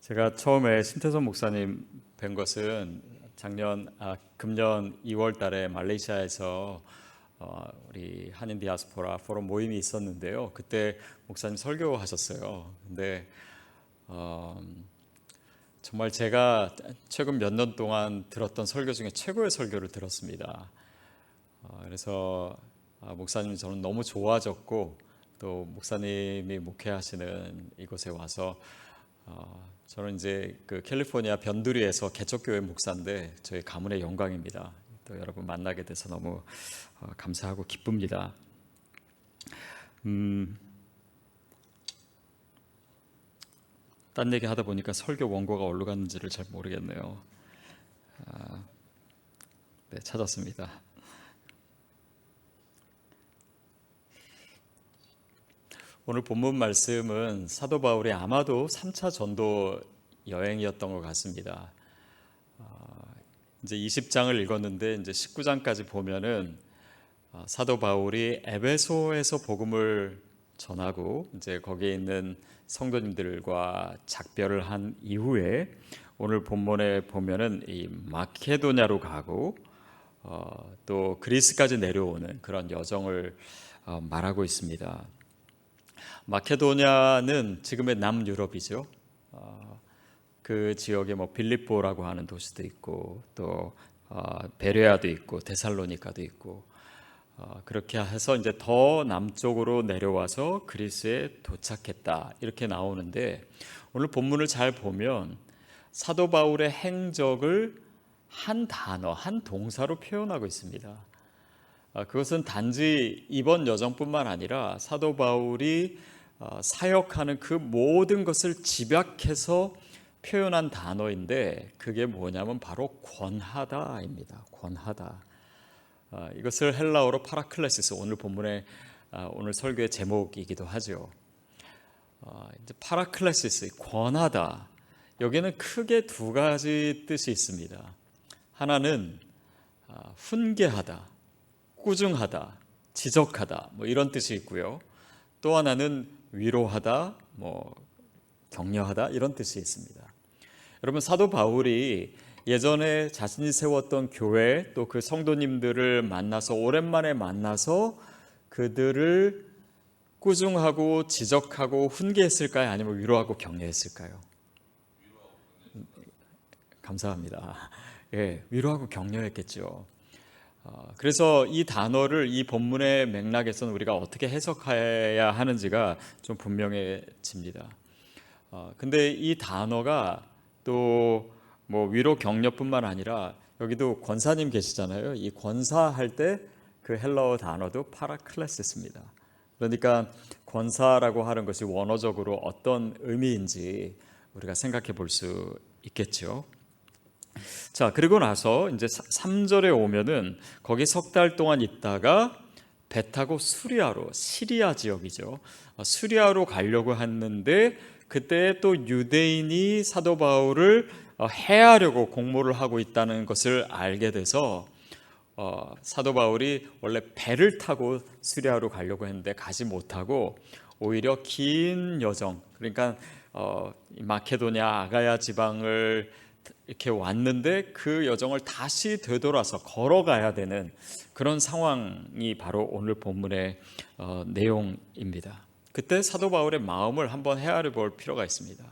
제가 처음에 신태선 목사님 뵌 것은 금년 2월 달에 말레이시아에서 우리 한인 디아스포라 포럼 모임이 있었는데요. 그때 목사님 설교하셨어요. 근데 정말 제가 최근 몇 년 동안 들었던 설교 중에 최고의 설교를 들었습니다. 그래서 목사님이 저는 너무 좋아졌고, 또 목사님이 목회하시는 이곳에 와서 저는 이제 그 캘리포니아 변두리에서 개척교회 목사인데 저희 가문의 영광입니다. 또 여러분 만나게 돼서 너무 감사하고 기쁩니다. 딴 얘기 하다 보니까 설교 원고가 어디로 갔는지를 잘 모르겠네요. 네, 찾았습니다. 오늘 본문 말씀은 사도 바울이 아마도 3차 전도 여행이었던 것 같습니다. 이제 20장을 읽었는데 이제 19장까지 보면은 사도 바울이 에베소에서 복음을 전하고 이제 거기에 있는 성도님들과 작별을 한 이후에 오늘 본문에 보면은 이 마케도냐로 가고 또 그리스까지 내려오는 그런 여정을 말하고 있습니다. 마케도냐는 지금의 남유럽이죠. 그 지역에 뭐 빌립보라고 하는 도시도 있고 또 베레아도 있고 데살로니카도 있고 그렇게 해서 이제 더 남쪽으로 내려와서 그리스에 도착했다 이렇게 나오는데, 오늘 본문을 잘 보면 사도 바울의 행적을 한 단어, 한 동사로 표현하고 있습니다. 그것은 단지 이번 여정뿐만 아니라 사도 바울이 사역하는 그 모든 것을 집약해서 표현한 단어인데, 그게 뭐냐면 바로 권하다입니다. 권하다. 이것을 헬라어로 파라클레시스, 오늘 본문의 오늘 설교의 제목이기도 하죠. 이제 파라클레시스, 권하다. 여기는 크게 두 가지 뜻이 있습니다. 하나는 훈계하다, 꾸중하다, 지적하다, 뭐 이런 뜻이 있고요. 또 하나는 위로하다, 격려하다 이런 뜻이 있습니다. 여러분, 사도 바울이 예전에 자신이 세웠던 교회 또 그 성도님들을 만나서 오랜만에 만나서 그들을 꾸중하고 지적하고 훈계했을까요? 아니면 위로하고 격려했을까요? 감사합니다. 예, 위로하고 격려했겠죠. 그래서 이 단어를 이 본문의 맥락에서는 우리가 어떻게 해석해야 하는지가 좀 분명해집니다. 근데 이 단어가 또 뭐 위로 격려뿐만 아니라 여기도 권사님 계시잖아요. 이 권사할 때 그 헬라어 단어도 파라클레시스입니다. 그러니까 권사라고 하는 것이 원어적으로 어떤 의미인지 우리가 생각해 볼 수 있겠죠. 자, 그리고 나서 이제 3절에 오면은 거기 석 달 동안 있다가 배 타고 시리아 지역이죠. 수리아로 가려고 했는데 그때 또 유대인이 사도 바울을 해하려고 공모를 하고 있다는 것을 알게 돼서 사도 바울이 원래 배를 타고 수리아로 가려고 했는데 가지 못하고 오히려 긴 여정, 그러니까 마케도냐 아가야 지방을 이렇게 왔는데 그 여정을 다시 되돌아서 걸어가야 되는 그런 상황이 바로 오늘 본문의 내용입니다. 그때 사도 바울의 마음을 한번 헤아려 볼 필요가 있습니다.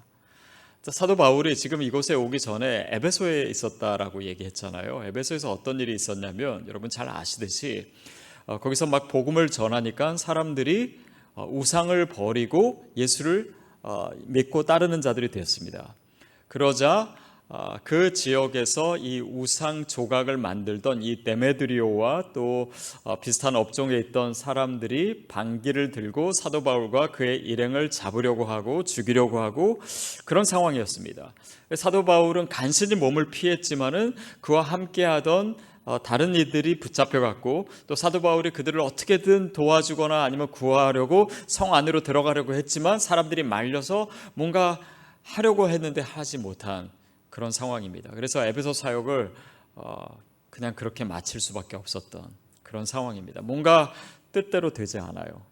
사도 바울이 지금 이곳에 오기 전에 에베소에 있었다라고 얘기했잖아요. 에베소에서 어떤 일이 있었냐면 여러분 잘 아시듯이 거기서 막 복음을 전하니까 사람들이 우상을 버리고 예수를 믿고 따르는 자들이 되었습니다. 그러자 그 지역에서 이 우상 조각을 만들던 이 데메드리오와 또 비슷한 업종에 있던 사람들이 반기를 들고 사도 바울과 그의 일행을 잡으려고 하고 죽이려고 하고 그런 상황이었습니다. 사도 바울은 간신히 몸을 피했지만은 그와 함께하던 다른 이들이 붙잡혀갔고 또 사도 바울이 그들을 어떻게든 도와주거나 아니면 구하려고 성 안으로 들어가려고 했지만 사람들이 말려서 뭔가 하려고 했는데 하지 못한 그런 상황입니다. 그래서 에베소 사역을 그냥 그렇게 마칠 수밖에 없었던 그런 상황입니다. 뭔가 뜻대로 되지 않아요.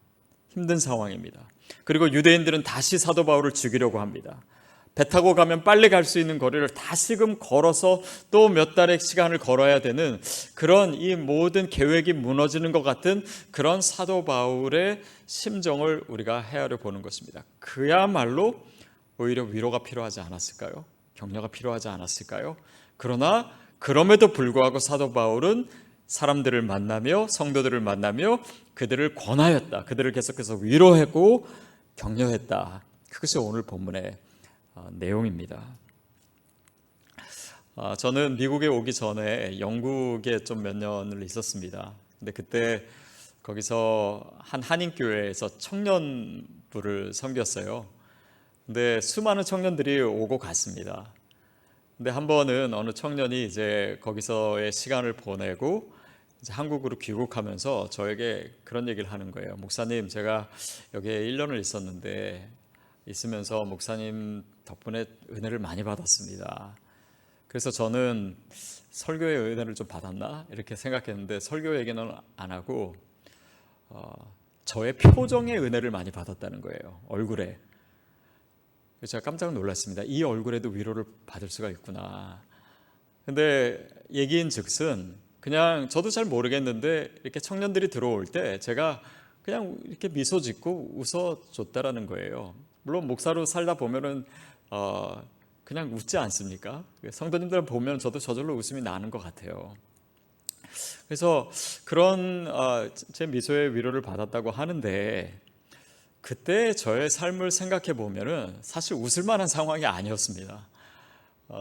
힘든 상황입니다. 그리고 유대인들은 다시 사도 바울을 죽이려고 합니다. 배 타고 가면 빨리 갈 수 있는 거리를 다시금 걸어서 또 몇 달의 시간을 걸어야 되는 그런 이 모든 계획이 무너지는 것 같은 그런 사도 바울의 심정을 우리가 헤아려 보는 것입니다. 그야말로 오히려 위로가 필요하지 않았을까요? 격려가 필요하지 않았을까요? 그러나 그럼에도 불구하고 사도 바울은 사람들을 만나며 성도들을 만나며 그들을 권하였다. 그들을 계속해서 위로하고 격려했다. 그것이 오늘 본문의 내용입니다. 저는 미국에 오기 전에 영국에 좀 몇 년을 있었습니다. 근데 그때 거기서 한 한인교회에서 청년부를 섬겼어요. 근데 수많은 청년들이 오고 갔습니다. 근데 한 번은 어느 청년이 이제 거기서의 시간을 보내고 이제 한국으로 귀국하면서 저에게 그런 얘기를 하는 거예요. 목사님, 제가 여기에 1년을 있었는데 있으면서 목사님 덕분에 은혜를 많이 받았습니다. 그래서 저는 설교의 은혜를 좀 받았나 이렇게 생각했는데 설교 얘기는 안 하고 저의 표정의 은혜를 많이 받았다는 거예요. 얼굴에. 그래서 제가 깜짝 놀랐습니다. 이 얼굴에도 위로를 받을 수가 있구나. 근데 얘기인즉슨 그냥 저도 잘 모르겠는데 이렇게 청년들이 들어올 때 제가 그냥 이렇게 미소 짓고 웃어줬다라는 거예요. 물론 목사로 살다 보면은 그냥 웃지 않습니까? 성도님들 보면 저도 저절로 웃음이 나는 것 같아요. 그래서 그런 제 미소의 위로를 받았다고 하는데 그때 저의 삶을 생각해 보면은 사실 웃을 만한 상황이 아니었습니다.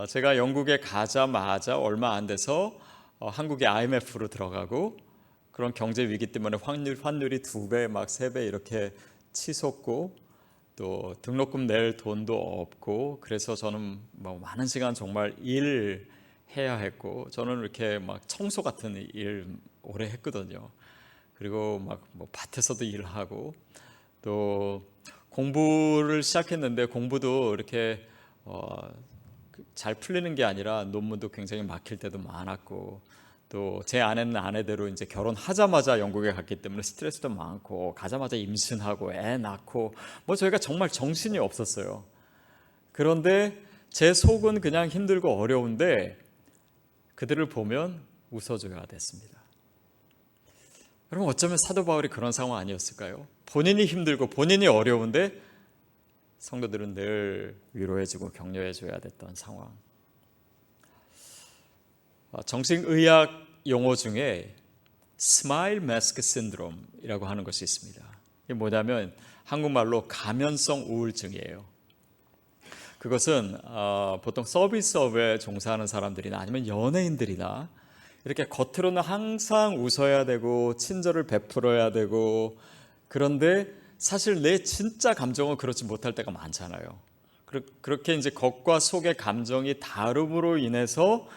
제가 영국에 가자마자 얼마 안 돼서 한국의 IMF로 들어가고 그런 경제 위기 때문에 환율이 2배, 막 3배 이렇게 치솟고 또 등록금 낼 돈도 없고 그래서 저는 뭐 많은 시간 정말 일해야 했고 저는 이렇게 막 청소 같은 일 오래 했거든요. 그리고 막 뭐 밭에서도 일하고 또 공부를 시작했는데 공부도 이렇게 잘 풀리는 게 아니라 논문도 굉장히 막힐 때도 많았고 또 제 아내는 아내대로 이제 결혼하자마자 영국에 갔기 때문에 스트레스도 많고 가자마자 임신하고 애 낳고 뭐 저희가 정말 정신이 없었어요. 그런데 제 속은 그냥 힘들고 어려운데 그들을 보면 웃어줘야 됐습니다. 여러분 어쩌면 사도 바울이 그런 상황 아니었을까요? 본인이 힘들고 본인이 어려운데 성도들은 늘 위로해주고 격려해줘야 됐던 상황. 정신의학 용어 중에 스마일 마스크 신드롬이라고 하는 것이 있습니다. 이게 뭐냐면 한국말로 가면성 우울증이에요. 그것은 보통 서비스업에 종사하는 사람들이나 아니면 연예인들이나 이렇게 겉으로는 항상 웃어야 되고 친절을 베풀어야 되고 그런데 사실 내 진짜 감정은 그렇지 못할 때가 많잖아요. 그렇게 이제 겉과 속의 감정이 다름으로 인해서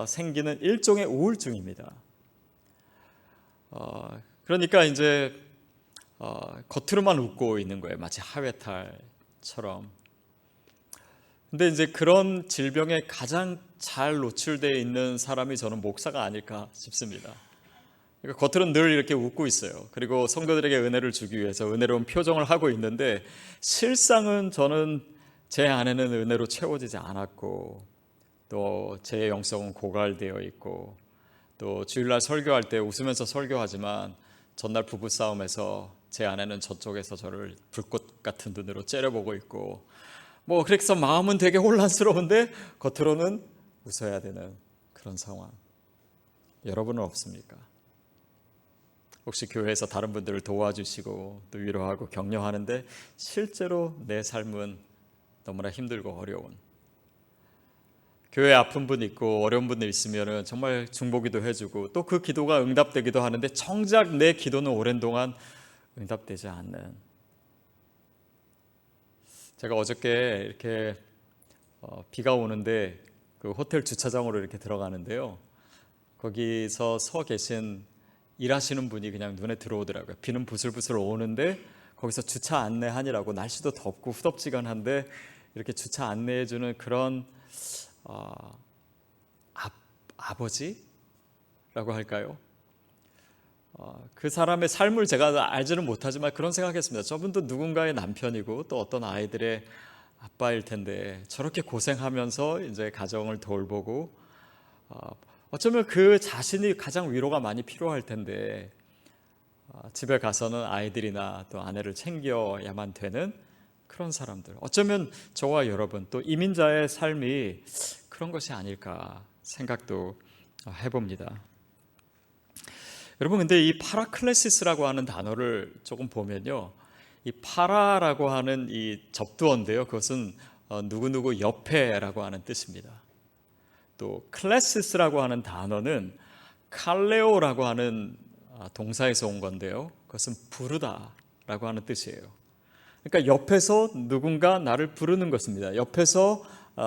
생기는 일종의 우울증입니다. 그러니까 이제 겉으로만 웃고 있는 거예요. 마치 하회탈처럼. 근데 이제 그런 질병에 가장 잘 노출되어 있는 사람이 저는 목사가 아닐까 싶습니다. 그러니까 겉으로는 늘 이렇게 웃고 있어요. 그리고 성도들에게 은혜를 주기 위해서 은혜로운 표정을 하고 있는데 실상은 저는 제 안에는 은혜로 채워지지 않았고 또 제 영성은 고갈되어 있고 또 주일날 설교할 때 웃으면서 설교하지만 전날 부부싸움에서 제 아내는 저쪽에서 저를 불꽃 같은 눈으로 째려보고 있고 뭐 그래서 마음은 되게 혼란스러운데 겉으로는 웃어야 되는 그런 상황. 여러분은 없습니까? 혹시 교회에서 다른 분들을 도와주시고 또 위로하고 격려하는데 실제로 내 삶은 너무나 힘들고 어려운 교회에 아픈 분 있고 어려운 분들 있으면 정말 중보기도 해주고 또 그 기도가 응답되기도 하는데 정작 내 기도는 오랜 동안 응답되지 않는. 제가 어저께 이렇게 비가 오는데 그 호텔 주차장으로 이렇게 들어가는데요. 거기서 서 계신 일하시는 분이 그냥 눈에 들어오더라고요. 비는 부슬부슬 오는데 거기서 주차 안내하니라고 날씨도 덥고 후덥지근한데 이렇게 주차 안내해주는 그런 아버지라고 할까요? 그 사람의 삶을 제가 알지는 못하지만 그런 생각했습니다. 저분도 누군가의 남편이고 또 어떤 아이들의 아빠일 텐데 저렇게 고생하면서 이제 가정을 돌보고 어쩌면 그 자신이 가장 위로가 많이 필요할 텐데 집에 가서는 아이들이나 또 아내를 챙겨야만 되는 그런 사람들, 어쩌면 저와 여러분 또 이민자의 삶이 그런 것이 아닐까 생각도 해봅니다. 여러분, 근데 이 파라클레시스라고 하는 단어를 조금 보면요, 이 파라라고 하는 이 접두어인데요, 그것은 누구누구 옆에라고 하는 뜻입니다. 또 클래시스라고 하는 단어는 칼레오라고 하는 동사에서 온 건데요, 그것은 부르다라고 하는 뜻이에요. 그러니까 옆에서 누군가 나를 부르는 것입니다. 옆에서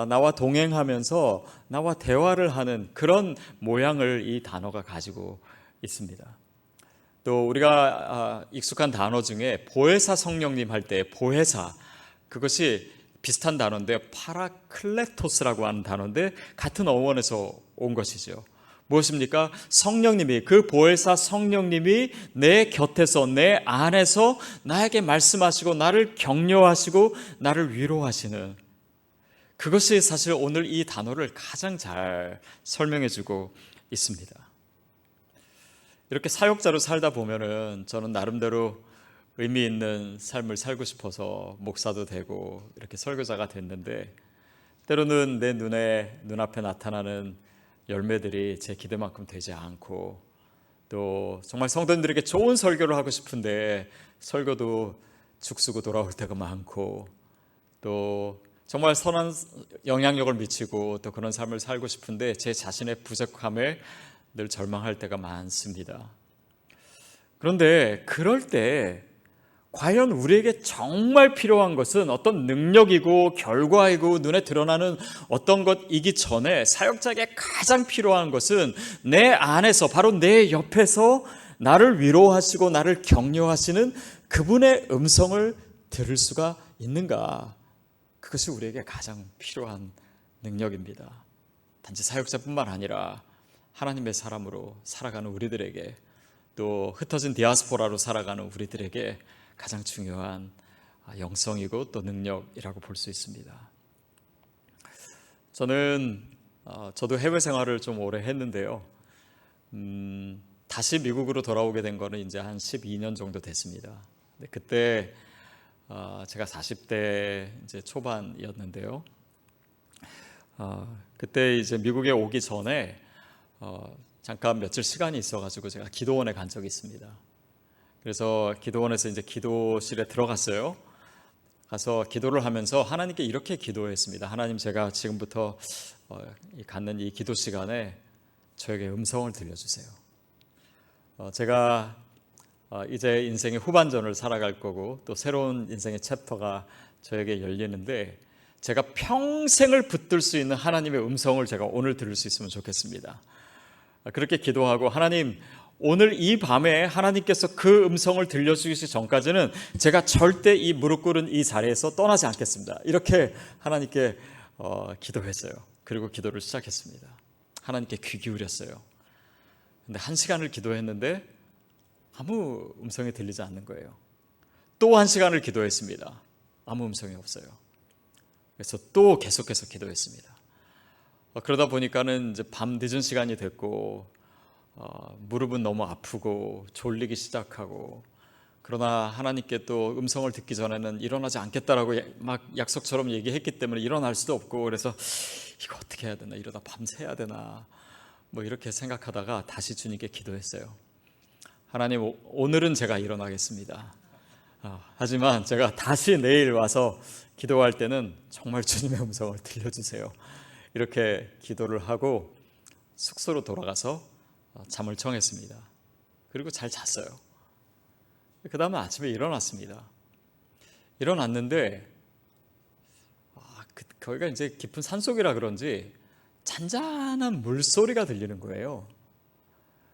나와 동행하면서 나와 대화를 하는 그런 모양을 이 단어가 가지고 있습니다. 또 우리가 익숙한 단어 중에 보혜사 성령님 할 때 보혜사, 그것이 비슷한 단어인데 파라클레토스라고 하는 단어인데 같은 어원에서 온 것이죠. 무엇입니까? 성령님이, 그 보혜사 성령님이 내 곁에서, 내 안에서 나에게 말씀하시고 나를 격려하시고 나를 위로하시는, 그것이 사실 오늘 이 단어를 가장 잘 설명해 주고 있습니다. 이렇게 사역자로 살다 보면은 저는 나름대로 의미 있는 삶을 살고 싶어서 목사도 되고 이렇게 설교자가 됐는데, 때로는 내 눈앞에 나타나는 열매들이 제 기대만큼 되지 않고, 또 정말 성도님들에게 좋은 설교를 하고 싶은데 설교도 죽쓰고 돌아올 때가 많고, 또 정말 선한 영향력을 미치고 또 그런 삶을 살고 싶은데 제 자신의 부족함에 늘 절망할 때가 많습니다. 그런데 그럴 때 과연 우리에게 정말 필요한 것은 어떤 능력이고 결과이고 눈에 드러나는 어떤 것이기 전에 사역자에게 가장 필요한 것은 내 안에서, 바로 내 옆에서 나를 위로하시고 나를 격려하시는 그분의 음성을 들을 수가 있는가? 그것이 우리에게 가장 필요한 능력입니다. 단지 사역자뿐만 아니라 하나님의 사람으로 살아가는 우리들에게, 또 흩어진 디아스포라로 살아가는 우리들에게 가장 중요한 영성이고 또 능력이라고 볼 수 있습니다. 저도 해외 생활을 좀 오래 했는데요. 다시 미국으로 돌아오게 된 거는 이제 한 12년 정도 됐습니다. 그때 제가 40대 이제 초반이었는데요. 그때 이제 미국에 오기 전에 잠깐 며칠 시간이 있어가지고 제가 기도원에 간 적이 있습니다. 그래서 기도원에서 이제 기도실에 들어갔어요. 가서 기도를 하면서 하나님께 이렇게 기도했습니다. 하나님, 제가 지금부터 갖는 이 기도 시간에 저에게 음성을 들려주세요. 제가 이제 인생의 후반전을 살아갈 거고 또 새로운 인생의 챕터가 저에게 열리는데, 제가 평생을 붙들 수 있는 하나님의 음성을 제가 오늘 들을 수 있으면 좋겠습니다. 그렇게 기도하고, 하나님, 오늘 이 밤에 하나님께서 그 음성을 들려주시기 전까지는 제가 절대 이 무릎 꿇은 이 자리에서 떠나지 않겠습니다. 이렇게 하나님께 기도했어요. 그리고 기도를 시작했습니다. 하나님께 귀 기울였어요. 근데 1시간을 기도했는데 아무 음성이 들리지 않는 거예요. 또 1시간을 기도했습니다. 아무 음성이 없어요. 그래서 또 계속해서 기도했습니다. 그러다 보니까는 이제 밤 늦은 시간이 됐고, 무릎은 너무 아프고 졸리기 시작하고, 그러나 하나님께 또 음성을 듣기 전에는 일어나지 않겠다라고 막 약속처럼 얘기했기 때문에 일어날 수도 없고, 그래서 이거 어떻게 해야 되나, 이러다 밤새야 되나, 뭐 이렇게 생각하다가 다시 주님께 기도했어요. 하나님, 오늘은 제가 일어나겠습니다. 하지만 제가 다시 내일 와서 기도할 때는 정말 주님의 음성을 들려주세요. 이렇게 기도를 하고 숙소로 돌아가서 잠을 청했습니다. 그리고 잘 잤어요. 그 다음에 아침에 일어났습니다. 일어났는데 거기가 이제 깊은 산속이라 그런지 잔잔한 물소리가 들리는 거예요.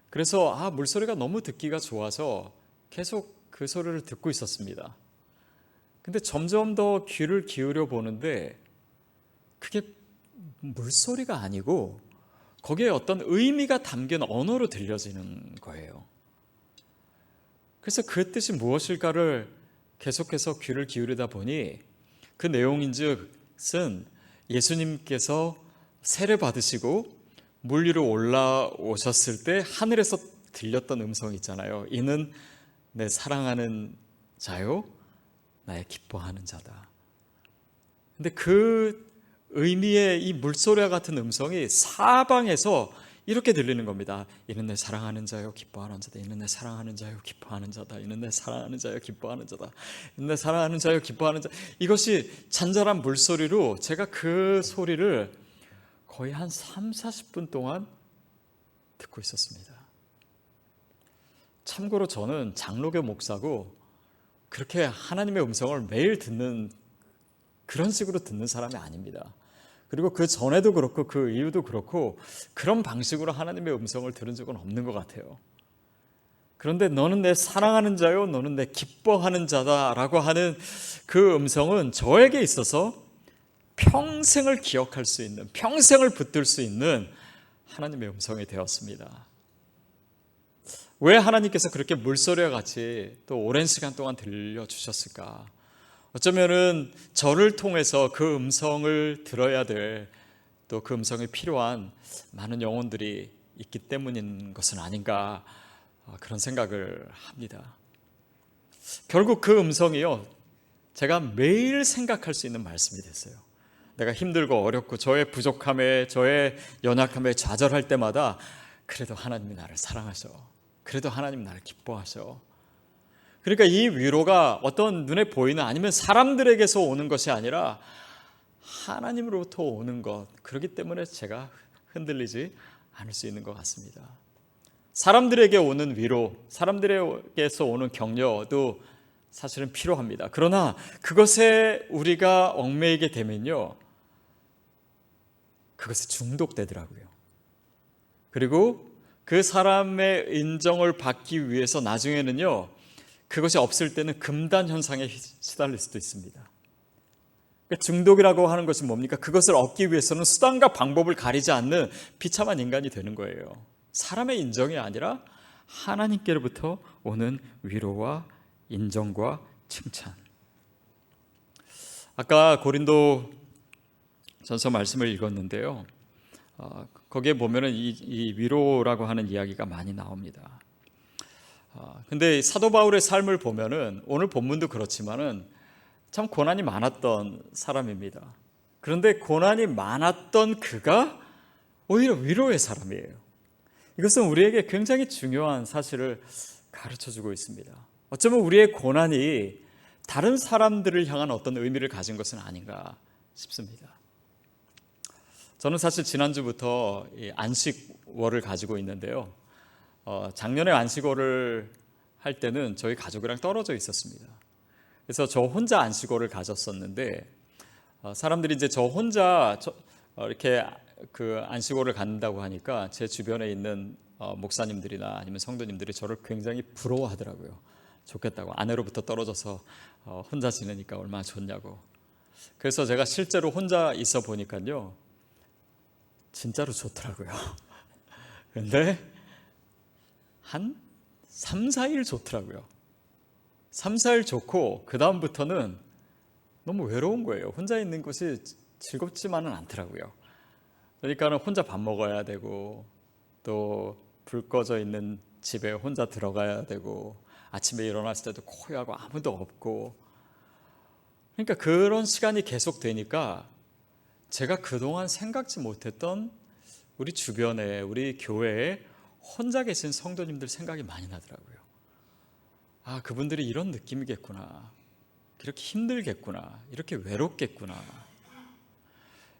그래서 물소리가 너무 듣기가 좋아서 계속 그 소리를 듣고 있었습니다. 근데 점점 더 귀를 기울여 보는데 그게 물소리가 아니고 거기에 어떤 의미가 담긴 언어로 들려지는 거예요. 그래서 그 뜻이 무엇일까를 계속해서 귀를 기울이다 보니 그 내용인즉슨 예수님께서 세례 받으시고 물 위로 올라오셨을 때 하늘에서 들렸던 음성이 있잖아요. 이는 내 사랑하는 자요 나의 기뻐하는 자다. 근데 그 의미의 이 물소리와 같은 음성이 사방에서 이렇게 들리는 겁니다. 이는 내 사랑하는 자요 기뻐하는 자다. 이는 내 사랑하는 자요 기뻐하는 자다. 이는 내 사랑하는 자요 기뻐하는 자다. 이는 내 사랑하는 자요 기뻐하는 자. 이것이 잔잔한 물소리로 제가 그 소리를 거의 한 30-40분 동안 듣고 있었습니다. 참고로 저는 장로교 목사고 그렇게 하나님의 음성을 매일 듣는 그런 식으로 듣는 사람이 아닙니다. 그리고 그 전에도 그렇고 그 이후도 그렇고 그런 방식으로 하나님의 음성을 들은 적은 없는 것 같아요. 그런데 너는 내 사랑하는 자요 너는 내 기뻐하는 자다라고 하는 그 음성은 저에게 있어서 평생을 기억할 수 있는, 평생을 붙들 수 있는 하나님의 음성이 되었습니다. 왜 하나님께서 그렇게 물소리와 같이 또 오랜 시간 동안 들려주셨을까? 어쩌면은 저를 통해서 그 음성을 들어야 될, 또 그 음성이 필요한 많은 영혼들이 있기 때문인 것은 아닌가, 그런 생각을 합니다. 결국 그 음성이요, 제가 매일 생각할 수 있는 말씀이 됐어요. 내가 힘들고 어렵고 저의 부족함에, 저의 연약함에 좌절할 때마다 그래도 하나님이 나를 사랑하셔, 그래도 하나님 나를 기뻐하셔. 그러니까 이 위로가 어떤 눈에 보이는, 아니면 사람들에게서 오는 것이 아니라 하나님으로부터 오는 것, 그렇기 때문에 제가 흔들리지 않을 수 있는 것 같습니다. 사람들에게 오는 위로, 사람들에게서 오는 격려도 사실은 필요합니다. 그러나 그것에 우리가 얽매이게 되면요, 그것에 중독되더라고요. 그리고 그 사람의 인정을 받기 위해서 나중에는요, 그것이 없을 때는 금단 현상에 시달릴 수도 있습니다. 그러니까 중독이라고 하는 것은 뭡니까? 그것을 얻기 위해서는 수단과 방법을 가리지 않는 비참한 인간이 되는 거예요. 사람의 인정이 아니라 하나님께로부터 오는 위로와 인정과 칭찬. 아까 고린도 전서 말씀을 읽었는데요, 거기에 보면은 이 위로라고 하는 이야기가 많이 나옵니다. 근데 사도 바울의 삶을 보면은 오늘 본문도 그렇지만은 참 고난이 많았던 사람입니다. 그런데 고난이 많았던 그가 오히려 위로의 사람이에요. 이것은 우리에게 굉장히 중요한 사실을 가르쳐주고 있습니다. 어쩌면 우리의 고난이 다른 사람들을 향한 어떤 의미를 가진 것은 아닌가 싶습니다. 저는 사실 지난주부터 이 안식월을 가지고 있는데요, 작년에 안식월을 할 때는 저희 가족이랑 떨어져 있었습니다. 그래서 저 혼자 안식월을 가졌었는데, 사람들이 이제 저 혼자 이렇게 그 안식월을 갖는다고 하니까 제 주변에 있는 목사님들이나 아니면 성도님들이 저를 굉장히 부러워하더라고요. 좋겠다고, 아내로부터 떨어져서 혼자 지내니까 얼마나 좋냐고. 그래서 제가 실제로 혼자 있어 보니까요, 진짜로 좋더라고요. 근데 한 3-4일 좋더라고요. 3-4일 좋고 그 다음부터는 너무 외로운 거예요. 혼자 있는 것이 즐겁지만은 않더라고요. 그러니까 혼자 밥 먹어야 되고, 또 불 꺼져 있는 집에 혼자 들어가야 되고, 아침에 일어났을 때도 고요하고 아무도 없고, 그러니까 그런 시간이 계속되니까 제가 그동안 생각지 못했던 우리 주변에, 우리 교회에 혼자 계신 성도님들 생각이 많이 나더라고요. 아, 그분들이 이런 느낌이겠구나, 이렇게 힘들겠구나, 이렇게 외롭겠구나.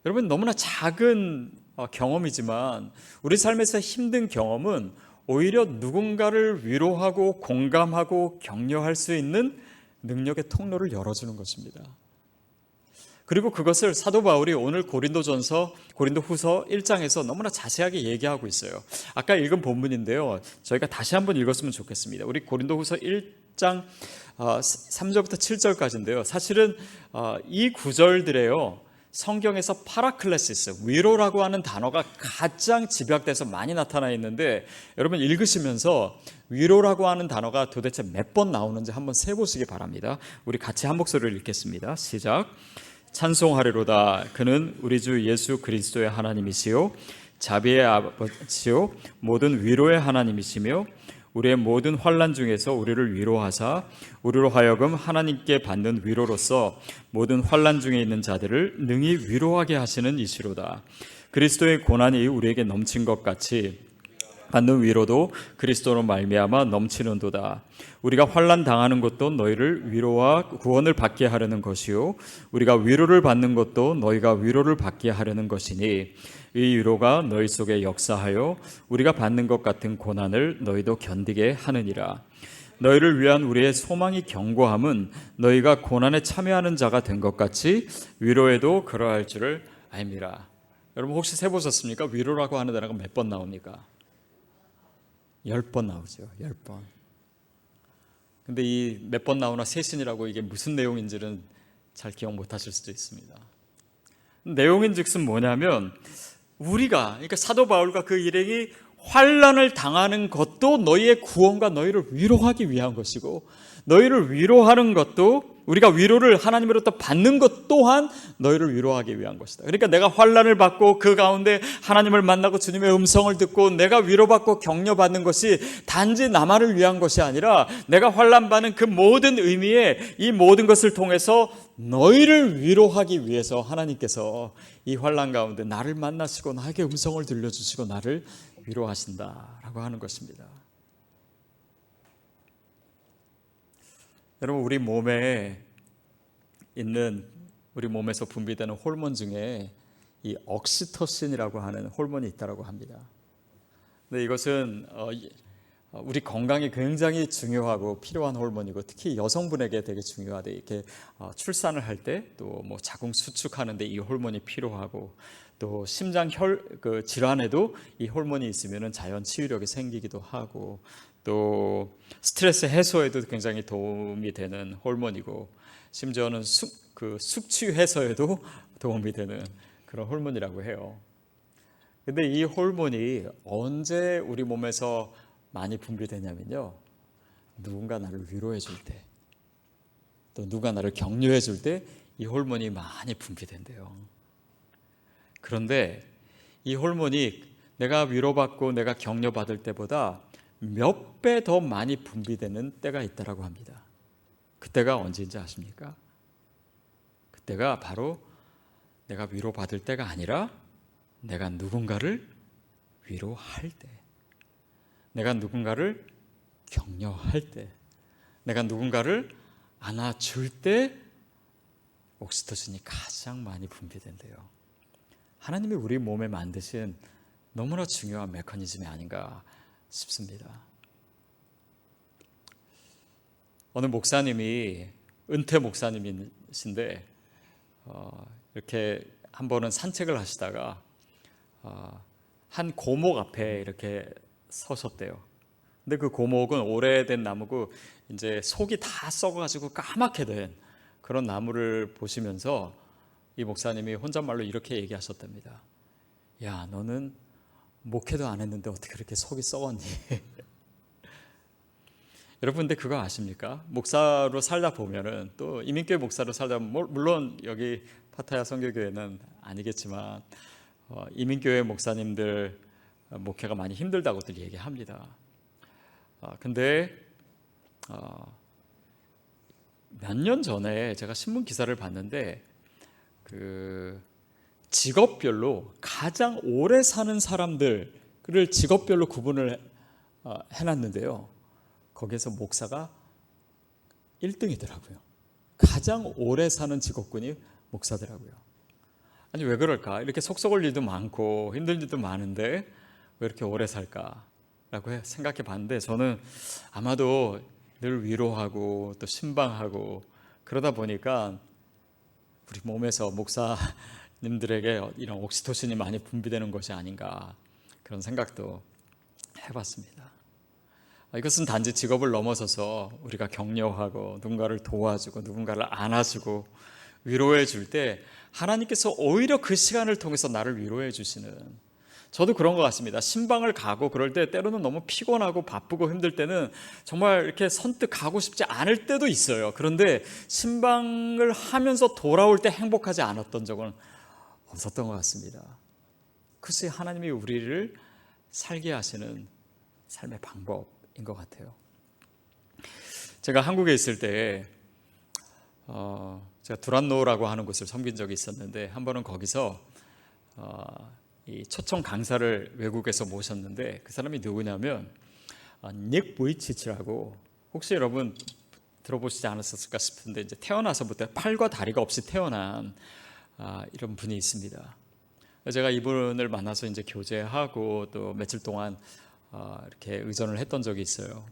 여러분, 너무나 작은 경험이지만 우리 삶에서 힘든 경험은 오히려 누군가를 위로하고 공감하고 격려할 수 있는 능력의 통로를 열어주는 것입니다. 그리고 그것을 사도 바울이 오늘 고린도후서 1장에서 너무나 자세하게 얘기하고 있어요. 아까 읽은 본문인데요, 저희가 다시 한번 읽었으면 좋겠습니다. 우리 고린도후서 1장 3절부터 7절까지인데요, 사실은 이 구절들에요, 성경에서 파라클레시스, 위로라고 하는 단어가 가장 집약돼서 많이 나타나 있는데, 여러분 읽으시면서 위로라고 하는 단어가 도대체 몇 번 나오는지 한번 세보시기 바랍니다. 우리 같이 한 목소리를 읽겠습니다. 시작. 찬송하리로다. 그는 우리 주 예수 그리스도의 하나님이시요 자비의 아버지요 모든 위로의 하나님이시며 우리의 모든 환난 중에서 우리를 위로하사 우리로 하여금 하나님께 받는 위로로서 모든 환난 중에 있는 자들을 능히 위로하게 하시는 이시로다. 그리스도의 고난이 우리에게 넘친 것 같이 받는 위로도 그리스도로 말미암아 넘치는도다. 우리가 환난 당하는 것도 너희를 위로와 구원을 받게 하려는 것이요 우리가 위로를 받는 것도 너희가 위로를 받게 하려는 것이니 이 위로가 너희 속에 역사하여 우리가 받는 것 같은 고난을 너희도 견디게 하느니라. 너희를 위한 우리의 소망이 견고함은 너희가 고난에 참여하는 자가 된 것 같이 위로에도 그러할 줄을 알미라. 여러분 혹시 세보셨습니까? 위로라고 하는 단어가 몇 번 나옵니까? 10번 나오죠. 10번. 근데 이 몇 번 나오나 세신이라고 이게 무슨 내용인지는 잘 기억 못 하실 수도 있습니다. 내용인즉슨 뭐냐면 우리가 그러니까 사도 바울과 그 일행이 환난을 당하는 것도 너희의 구원과 너희를 위로하기 위한 것이고 너희를 위로하는 것도 우리가 위로를 하나님으로부터 받는 것 또한 너희를 위로하기 위한 것이다. 그러니까 내가 환난을 받고 그 가운데 하나님을 만나고 주님의 음성을 듣고 내가 위로받고 격려받는 것이 단지 나만을 위한 것이 아니라 내가 환난받는 그 모든 의미에 이 모든 것을 통해서 너희를 위로하기 위해서 하나님께서 이 환난 가운데 나를 만나시고 나에게 음성을 들려주시고 나를 위로하신다라고 하는 것입니다. 여러분 우리 몸에 있는 우리 몸에서 분비되는 호르몬 중에 이 옥시토신이라고 하는 호르몬이 있다고 합니다. 근데 이것은 우리 건강에 굉장히 중요하고 필요한 호르몬이고 특히 여성분에게 되게 중요하대. 이렇게 출산을 할 때 또 뭐 자궁 수축하는데 이 호르몬이 필요하고 또 심장 그 질환에도 이 호르몬이 있으면은 자연 치유력이 생기기도 하고 또 스트레스 해소에도 굉장히 도움이 되는 호르몬이고 심지어는 숙취 해소에도 도움이 되는 그런 호르몬이라고 해요. 근데 이 호르몬이 언제 우리 몸에서 많이 분비되냐면요. 누군가 나를 위로해 줄 때, 또 누가 나를 격려해 줄 때 이 호르몬이 많이 분비된대요. 그런데 이 호르몬이 내가 위로받고 내가 격려받을 때보다 몇 배 더 많이 분비되는 때가 있다고 합니다. 그때가 언제인지 아십니까? 그때가 바로 내가 위로받을 때가 아니라 내가 누군가를 위로할 때, 내가 누군가를 격려할 때, 내가 누군가를 안아줄 때 옥시토신이 가장 많이 분비된대요. 하나님이 우리 몸에 만드신 너무나 중요한 메커니즘이 아닌가 싶습니다. 어느 목사님이 은퇴 목사님이신데 이렇게 한 번은 산책을 하시다가 한 고목 앞에 이렇게 서셨대요. 근데 그 고목은 오래된 나무고 이제 속이 다 썩어가지고 까맣게 된 그런 나무를 보시면서 이 목사님이 혼잣말로 이렇게 얘기하셨답니다. 야, 너는 목회도 안 했는데 어떻게 그렇게 속이 썩었니? 여러분, 근데 그거 아십니까? 목사로 살다 보면은 또 이민교회 목사로 살다 보면 물론 여기 파타야 선교교회는 아니겠지만 이민교회 목사님들 목회가 많이 힘들다고들 얘기합니다. 근데 몇 년 전에 제가 신문 기사를 봤는데 그 직업별로 가장 오래 사는 사람들을 직업별로 구분을 해놨는데요. 거기에서 목사가 1등이더라고요. 가장 오래 사는 직업군이 목사더라고요. 아니 왜 그럴까? 이렇게 속 썩을 일도 많고 힘든 일도 많은데 왜 이렇게 오래 살까라고 생각해 봤는데 저는 아마도 늘 위로하고 또 신방하고 그러다 보니까 우리 몸에서 목사님들에게 이런 옥시토신이 많이 분비되는 것이 아닌가 그런 생각도 해봤습니다. 이것은 단지 직업을 넘어서서 우리가 격려하고 누군가를 도와주고 누군가를 안아주고 위로해 줄 때 하나님께서 오히려 그 시간을 통해서 나를 위로해 주시는 저도 그런 것 같습니다. 신방을 가고 그럴 때 때로는 너무 피곤하고 바쁘고 힘들 때는 정말 이렇게 선뜻 가고 싶지 않을 때도 있어요. 그런데 신방을 하면서 돌아올 때 행복하지 않았던 적은 없었던 것 같습니다. 그것이 하나님이 우리를 살게 하시는 삶의 방법인 것 같아요. 제가 한국에 있을 때 제가 두란노라고 하는 곳을 섬긴 적이 있었는데 한 번은 거기서 이 초청 강사를 외국에서 모셨는데 그 사람이 누구냐면 닉 부이치치라고, 혹시 여러분 들어보시지 않았을까 싶은데 이제 태어나서부터 팔과 다리가 없이 태어난 이런 분이 있습니다. 제가 이분을 만나서 이제 교제하고 또 며칠 동안 이렇게 의전을 했던 적이 있어요.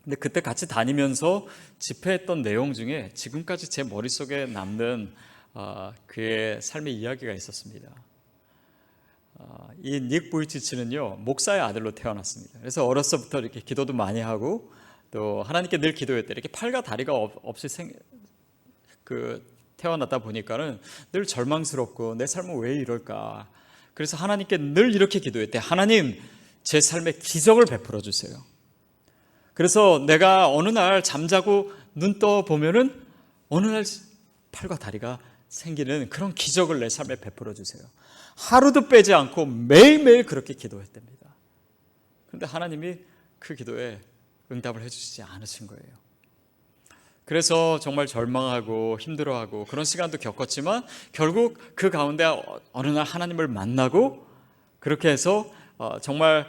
근데 그때 같이 다니면서 집회했던 내용 중에 지금까지 제 머릿속에 남는 그의 삶의 이야기가 있었습니다. 이 닉 부이치치는요, 목사의 아들로 태어났습니다. 그래서 어렸을 때 이렇게 기도도 많이 하고 또 하나님께 늘 기도했대. 이렇게 팔과 다리가 없이 태어났다 보니까는 늘 절망스럽고 내 삶은 왜 이럴까. 그래서 하나님께 늘 이렇게 기도했대. 하나님, 제 삶에 기적을 베풀어 주세요. 그래서 내가 어느 날 잠자고 눈 떠 보면은 어느 날 팔과 다리가 생기는 그런 기적을 내 삶에 베풀어 주세요. 하루도 빼지 않고 매일매일 그렇게 기도했답니다. 그런데 하나님이 그 기도에 응답을 해주시지 않으신 거예요. 그래서 정말 절망하고 힘들어하고 그런 시간도 겪었지만 결국 그 가운데 어느 날 하나님을 만나고 그렇게 해서 정말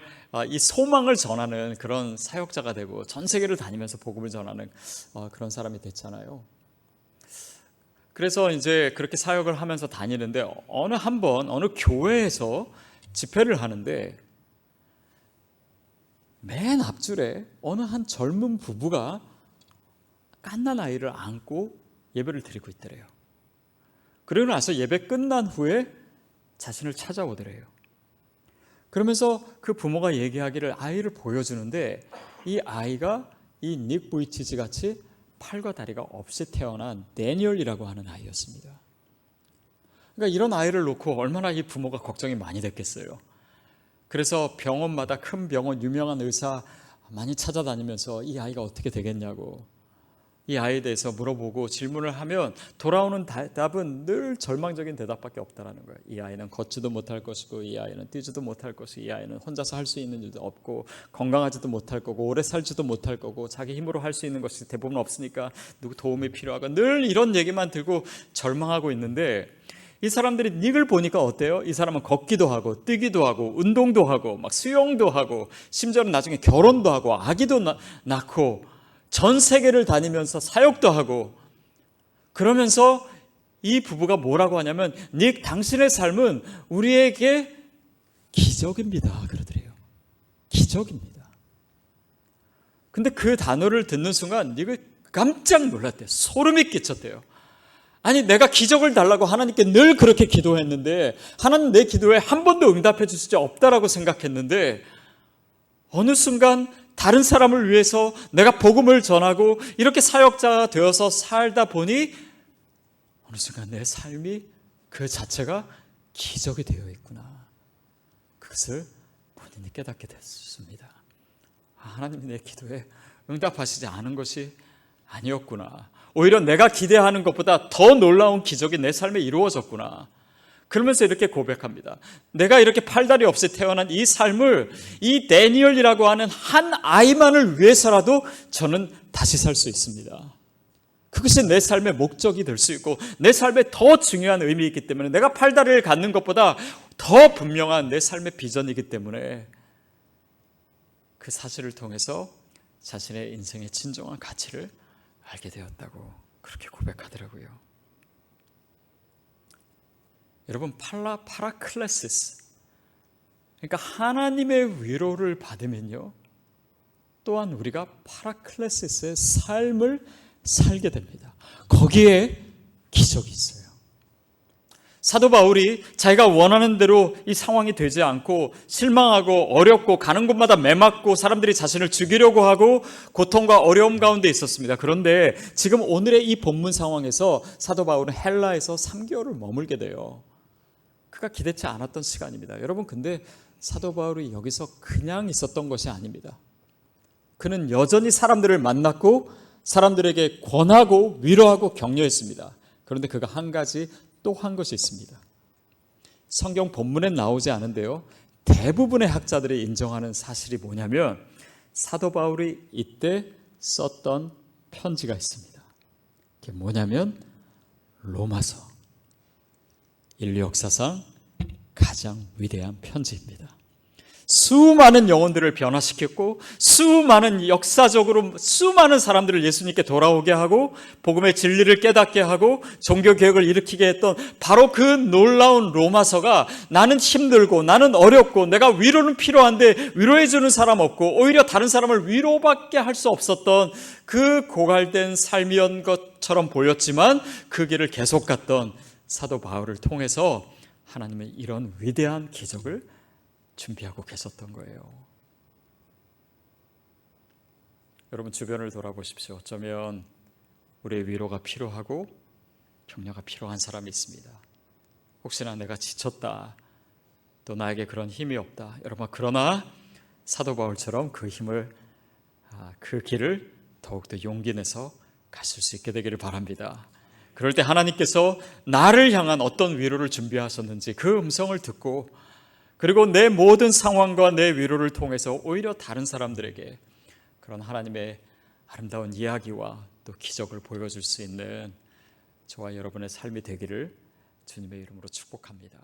이 소망을 전하는 그런 사역자가 되고 전 세계를 다니면서 복음을 전하는 그런 사람이 됐잖아요. 그래서 이제 그렇게 사역을 하면서 다니는데 어느 교회에서 집회를 하는데 맨 앞줄에 어느 한 젊은 부부가 갓난 아이를 안고 예배를 드리고 있더래요. 그러고 나서 예배 끝난 후에 자신을 찾아오더래요. 그러면서 그 부모가 얘기하기를 아이를 보여주는데 이 아이가 이 닉 부이치치 같이 팔과 다리가 없이 태어난 데니얼이라고 하는 아이였습니다. 그러니까 이런 아이를 놓고 얼마나 이 부모가 걱정이 많이 됐겠어요. 그래서 병원마다 큰 병원 유명한 의사 많이 찾아다니면서 이 아이가 어떻게 되겠냐고 이 아이에 대해서 물어보고 질문을 하면 돌아오는 대답은 늘 절망적인 대답밖에 없다라는 거예요. 이 아이는 걷지도 못할 것이고 이 아이는 뛰지도 못할 것이고 이 아이는 혼자서 할 수 있는 일도 없고 건강하지도 못할 거고 오래 살지도 못할 거고 자기 힘으로 할 수 있는 것이 대부분 없으니까 누구 도움이 필요하고 늘 이런 얘기만 들고 절망하고 있는데 이 사람들이 닉을 보니까 어때요? 이 사람은 걷기도 하고 뛰기도 하고 운동도 하고 막 수영도 하고 심지어는 나중에 결혼도 하고 아기도 낳고 전 세계를 다니면서 사역도 하고 그러면서 이 부부가 뭐라고 하냐면 닉 당신의 삶은 우리에게 기적입니다 그러더래요. 기적입니다. 근데 그 단어를 듣는 순간 닉을 깜짝 놀랐대요. 소름이 끼쳤대요. 아니 내가 기적을 달라고 하나님께 늘 그렇게 기도했는데 하나님 내 기도에 한 번도 응답해 주실 수 없다라고 생각했는데 어느 순간 다른 사람을 위해서 내가 복음을 전하고 이렇게 사역자가 되어서 살다 보니 어느 순간 내 삶이 그 자체가 기적이 되어 있구나. 그것을 본인이 깨닫게 됐습니다. 하나님이 내 기도에 응답하시지 않은 것이 아니었구나. 오히려 내가 기대하는 것보다 더 놀라운 기적이 내 삶에 이루어졌구나. 그러면서 이렇게 고백합니다. 내가 이렇게 팔다리 없이 태어난 이 삶을 이 데니얼이라고 하는 한 아이만을 위해서라도 저는 다시 살 수 있습니다. 그것이 내 삶의 목적이 될 수 있고 내 삶에 더 중요한 의미이기 때문에 내가 팔다리를 갖는 것보다 더 분명한 내 삶의 비전이기 때문에 그 사실을 통해서 자신의 인생의 진정한 가치를 알게 되었다고 그렇게 고백하더라고요. 여러분 파라클레시스 그러니까 하나님의 위로를 받으면요 또한 우리가 파라클레시스의 삶을 살게 됩니다. 거기에 기적이 있어요. 사도 바울이 자기가 원하는 대로 이 상황이 되지 않고 실망하고 어렵고 가는 곳마다 매맞고 사람들이 자신을 죽이려고 하고 고통과 어려움 가운데 있었습니다. 그런데 지금 오늘의 이 본문 상황에서 사도 바울은 헬라에서 3개월을 머물게 돼요. 그가 기대치 않았던 시간입니다. 여러분, 근데 사도 바울이 여기서 그냥 있었던 것이 아닙니다. 그는 여전히 사람들을 만났고 사람들에게 권하고 위로하고 격려했습니다. 그런데 그가 한 가지 또 한 것이 있습니다. 성경 본문엔 나오지 않은데요, 대부분의 학자들이 인정하는 사실이 뭐냐면 사도 바울이 이때 썼던 편지가 있습니다. 그게 뭐냐면 로마서, 인류 역사상 가장 위대한 편지입니다. 수많은 영혼들을 변화시켰고 수많은 역사적으로 수많은 사람들을 예수님께 돌아오게 하고 복음의 진리를 깨닫게 하고 종교개혁을 일으키게 했던 바로 그 놀라운 로마서가 나는 힘들고 나는 어렵고 내가 위로는 필요한데 위로해 주는 사람 없고 오히려 다른 사람을 위로밖에 할 수 없었던 그 고갈된 삶이었던 것처럼 보였지만 그 길을 계속 갔던 사도 바울을 통해서 하나님의 이런 위대한 기적을 준비하고 계셨던 거예요. 여러분, 주변을 돌아보십시오. 어쩌면 우리의 위로가 필요하고 격려가 필요한 사람이 있습니다. 혹시나 내가 지쳤다, 또 나에게 그런 힘이 없다. 여러분, 그러나 사도 바울처럼 그 힘을, 그 길을 더욱더 용기 내서 가실 수 있게 되기를 바랍니다. 그럴 때 하나님께서 나를 향한 어떤 위로를 준비하셨는지 그 음성을 듣고, 그리고 내 모든 상황과 내 위로를 통해서 오히려 다른 사람들에게 그런 하나님의 아름다운 이야기와 또 기적을 보여줄 수 있는 저와 여러분의 삶이 되기를 주님의 이름으로 축복합니다.